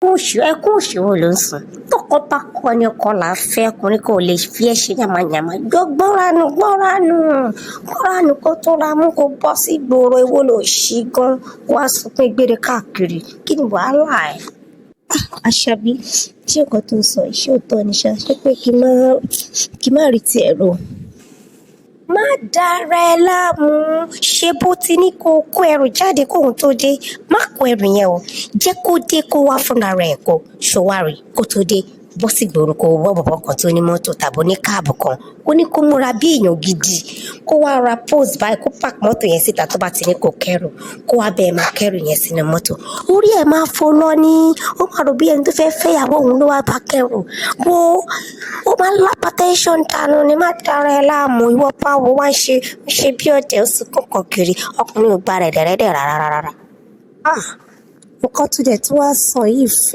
ẹkún òṣèwò ló ń sùn tọkọ bá kọ ni ọkọ là á fẹ́ ọkùnrin kò lè fi ẹ́ ṣe yàmàyàmà gbọ́ránù kó tó ra mú kó bọ́ sí ìgboro èwo ló ṣí gan wá sunkún gbére káàkiri kí ni wàhálà ẹ̀. Àṣàbí ṣé nǹkan tó ń sọ iṣẹ́ òótọ́ ni ṣe pé kí n má rí tiẹ̀ rò. Má dára ẹ láàmú ṣé bó ti ní kó kó ẹrù jáde kóun tó dé má kó ẹrù yẹn o jẹ́ kó dé kó wá fúnra rẹ̀ kó ṣòwárì kó tó dé bọ́ sí gbòòrò kó wọ́ bọ̀bọ̀ kan tó ní mọ́tò tàbí ní káàbù kan ó ní kó múra bí èèyàn gidi kó wá ra pose báyìí kó pàk mọ́tò yẹn síta tó bá ti ní kó kẹrù kó wá bẹ́ẹ̀ máa kẹrù yẹn sínú mọ́tò orí ẹ̀ máa fọ́ lọ ní ó máa rò bí ẹni tó fẹ́ fẹ́yàwó òun ló wá bá kẹrù ó máa ń lápá tẹ́ńsọ̀n dànù ni má dára ẹ láàmú ìwọ báwo wá ṣe bí ọ̀dẹ̀ ó sì kọ̀ọ̀kan kiri ọkùnrin ò gba rẹ̀ dẹ̀rẹ́dẹ̀ rárá. Nǹkan tó dẹ̀ tí wàá sọ yìí